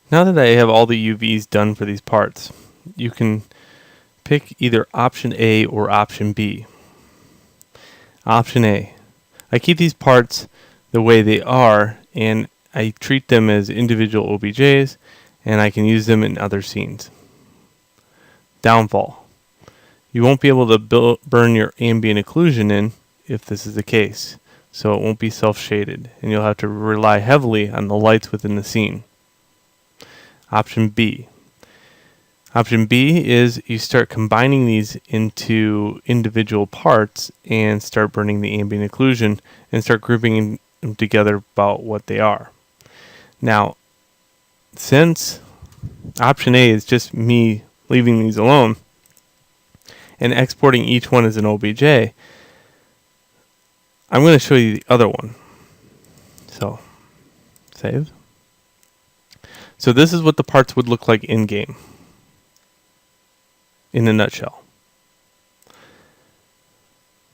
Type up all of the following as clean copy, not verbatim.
Now that I have all the UVs done for these parts, you can pick either option A or option B. Option A. I keep these parts the way they are, and I treat them as individual OBJs, and I can use them in other scenes. Downfall. You won't be able to burn your ambient occlusion in if this is the case, so it won't be self-shaded, and you'll have to rely heavily on the lights within the scene. Option B. Option B is you start combining these into individual parts and start burning the ambient occlusion and start grouping them together about what they are. Now, since option A is just me leaving these alone and exporting each one as an OBJ, I'm going to show you the other one. So, save. So this is what the parts would look like in-game, in a nutshell.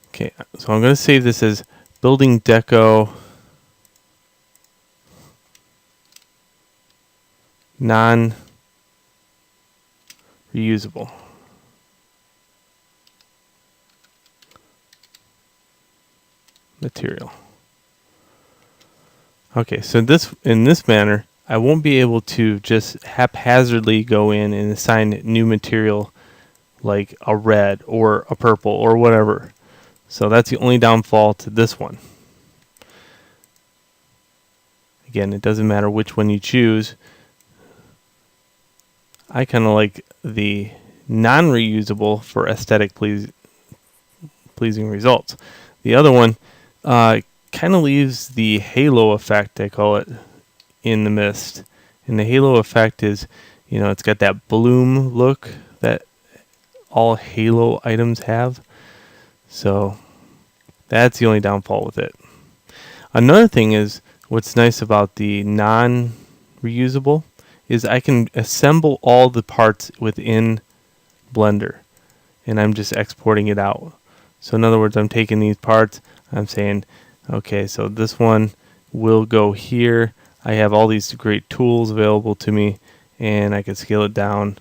Okay, so I'm going to save this as building deco non-reusable. Material. Okay, so in this manner, I won't be able to just haphazardly go in and assign new material like a red or a purple or whatever. So that's the only downfall to this one. Again, it doesn't matter which one you choose. I kind of like the non-reusable for aesthetic pleasing results. The other one kind of leaves the halo effect, I call it, in the mist. And the halo effect is, it's got that bloom look that all halo items have. So that's the only downfall with it. Another thing is, what's nice about the non-reusable is I can assemble all the parts within Blender, and I'm just exporting it out. So in other words, I'm taking these parts, I'm saying, okay, so this one will go here. I have all these great tools available to me, and I can scale it down.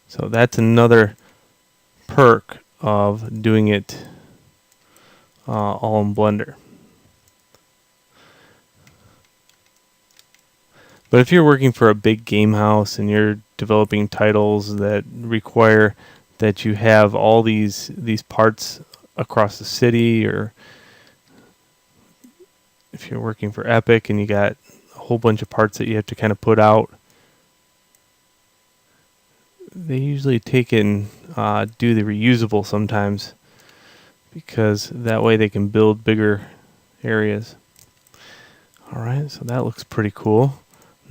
So that's another perk of doing it all in Blender. But if you're working for a big game house and you're developing titles that require that you have all these parts across the city, or if you're working for Epic and you got a whole bunch of parts that you have to kind of put out, they usually take and do the reusable sometimes, because that way they can build bigger areas. Alright, so that looks pretty cool.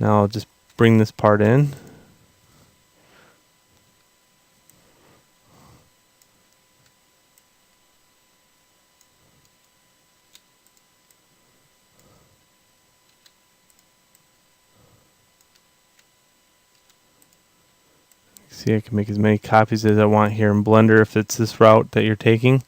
Now I'll just bring this part in. See, I can make as many copies as I want here in Blender if it's this route that you're taking.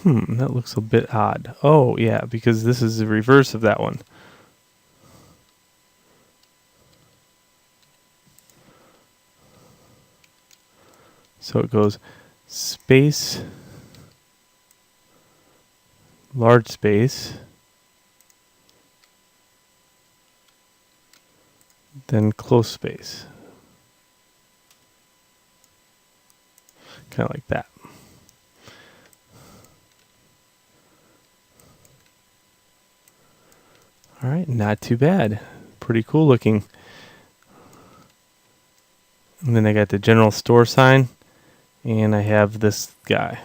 That looks a bit odd. Oh, yeah, because this is the reverse of that one. So it goes space, large space, then close space. Kind of like that. Alright, not too bad. Pretty cool looking. And then I got the general store sign, and I have this guy.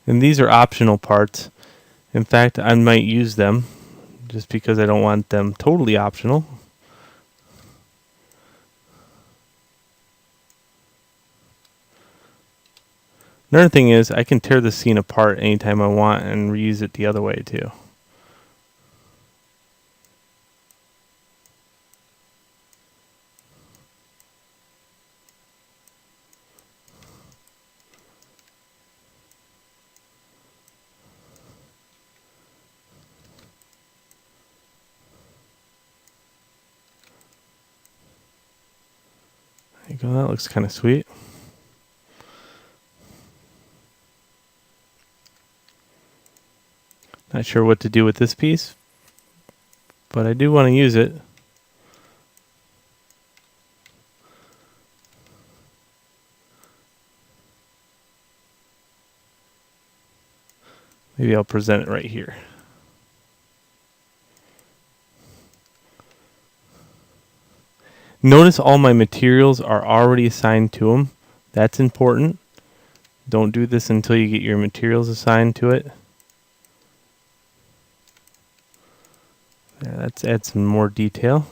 And these are optional parts. In fact, I might use them just because I don't want them totally optional. Another thing is I can tear the scene apart anytime I want and reuse it the other way too. There you go, that looks kind of sweet. Not sure what to do with this piece, but I do want to use it. Maybe I'll present it right here. Notice all my materials are already assigned to them. That's important. Don't do this until you get your materials assigned to it. Let's add some more detail.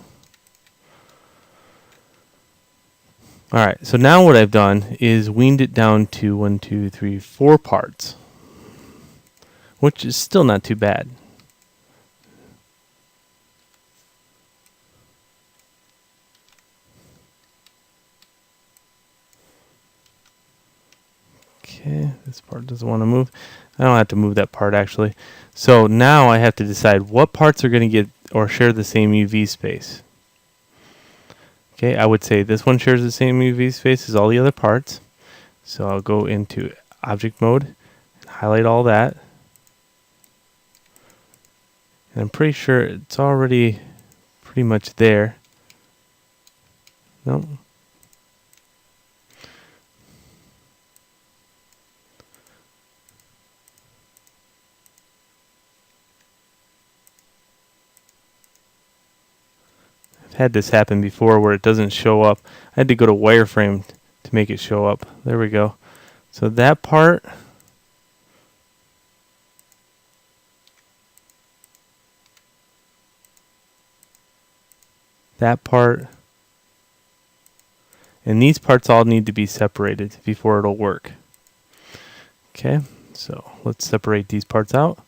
Alright, so now what I've done is weaned it down to 1, 2, 3, 4 parts, which is still not too bad. Okay, this part doesn't want to move. I don't have to move that part actually. So now I have to decide what parts are going to get or share the same UV space. Okay, I would say this one shares the same UV space as all the other parts. So I'll go into object mode and highlight all that. And I'm pretty sure it's already pretty much there. Nope. Had this happen before where it doesn't show up. I had to go to wireframe to make it show up. There we go. So that part, and these parts all need to be separated before it'll work. Okay, so let's separate these parts out.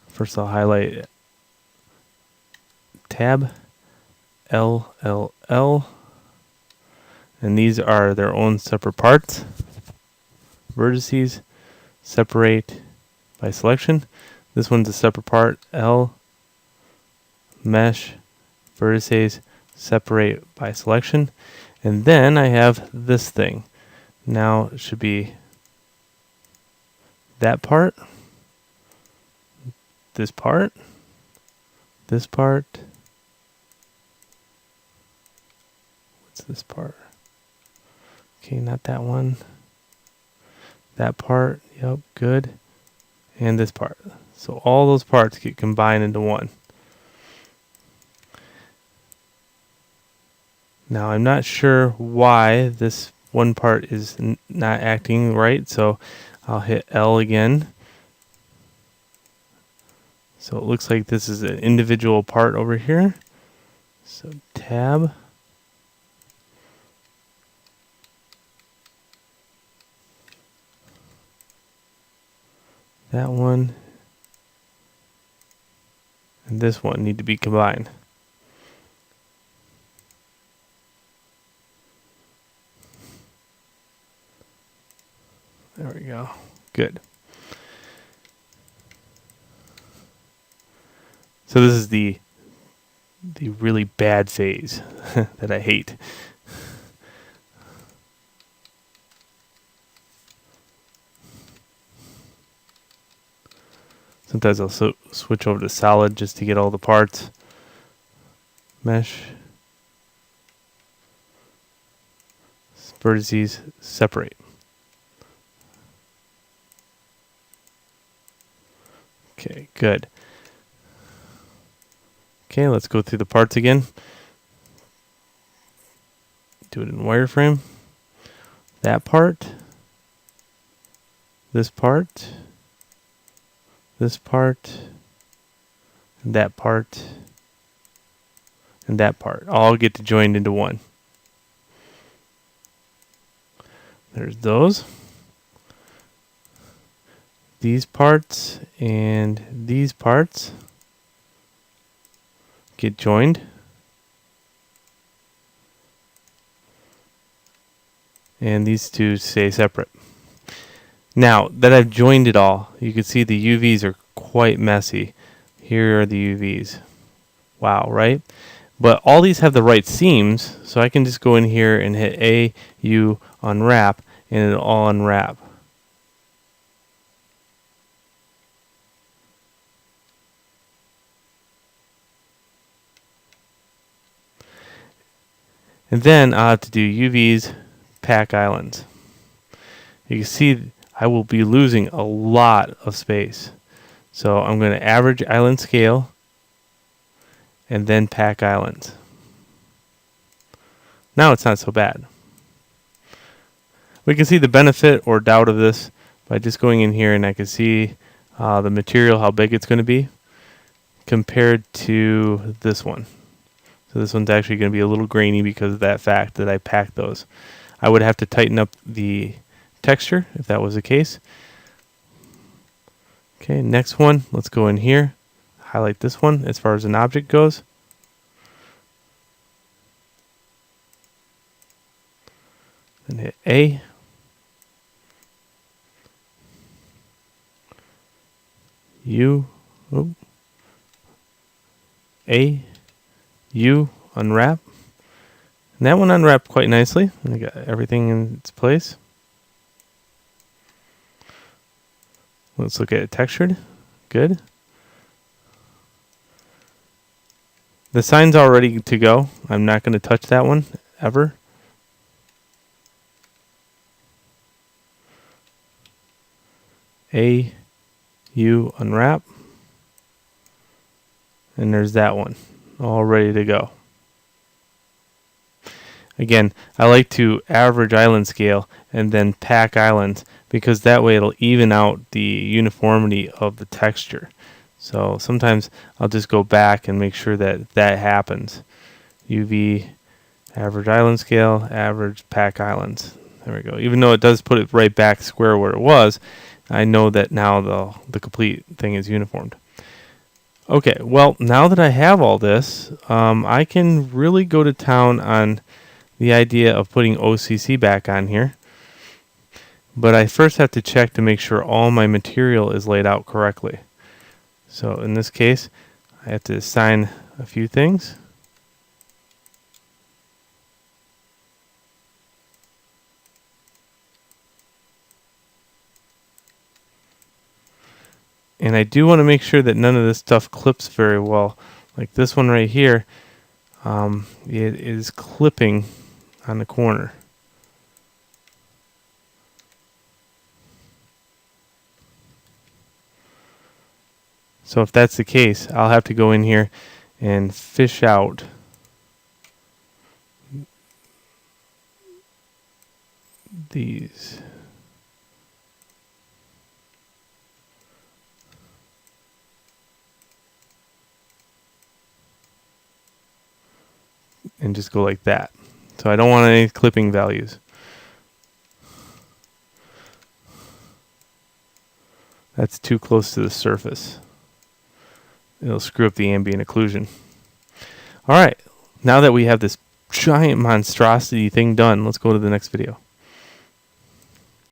First I'll highlight tab LLL, and these are their own separate parts. Vertices separate by selection. This one's a separate part. L mesh vertices separate by selection. And then I have this thing. Now it should be that part, this part, this part. What's this part? Okay, not that one. That part, yep, good. And this part. So all those parts get combined into one. Now I'm not sure why this one part is not acting right, so I'll hit L again. So it looks like this is an individual part over here. So tab. That one and this one need to be combined. There we go. Good. So this is the really bad phase that I hate. Sometimes I'll switch over to solid just to get all the parts. Mesh. Vertices separate. Okay, good. Okay, let's go through the parts again. Do it in wireframe. That part. This part. This part. And that part. And that part. All get to join into one. There's those. These parts and these parts get joined. And these two stay separate. Now that I've joined it all, you can see the UVs are quite messy. Here are the UVs. Wow, right? But all these have the right seams, so I can just go in here and hit A, U, unwrap, and it'll all unwrap. And then I'll have to do UVs, pack islands. You can see I will be losing a lot of space. So I'm going to average island scale and then pack islands. Now it's not so bad. We can see the benefit or doubt of this by just going in here, and I can see the material, how big it's going to be compared to this one. So this one's actually going to be a little grainy because of that fact that I packed those. I would have to tighten up the texture if that was the case. Okay, next one, let's go in here, highlight this one as far as an object goes. Then hit A. U, oh, A, U, unwrap. And that one unwrapped quite nicely. And I got everything in its place. Let's look at it textured. Good. The sign's all ready to go. I'm not going to touch that one ever. A, U, unwrap. And there's that one, all ready to go. Again, I like to average island scale and then pack islands because that way it'll even out the uniformity of the texture. So sometimes I'll just go back and make sure that that happens. UV, average island scale, average pack islands. There we go. Even though it does put it right back square where it was, I know that now the complete thing is uniformed. Okay, well, now that I have all this, I can really go to town on the idea of putting OCC back on here. But I first have to check to make sure all my material is laid out correctly. So in this case, I have to assign a few things. And I do want to make sure that none of this stuff clips very well. Like this one right here, it is clipping on the corner. So if that's the case, I'll have to go in here and fish out these. And just go like that. So I don't want any clipping values. That's too close to the surface. It'll screw up the ambient occlusion. All right, now that we have this giant monstrosity thing done, let's go to the next video.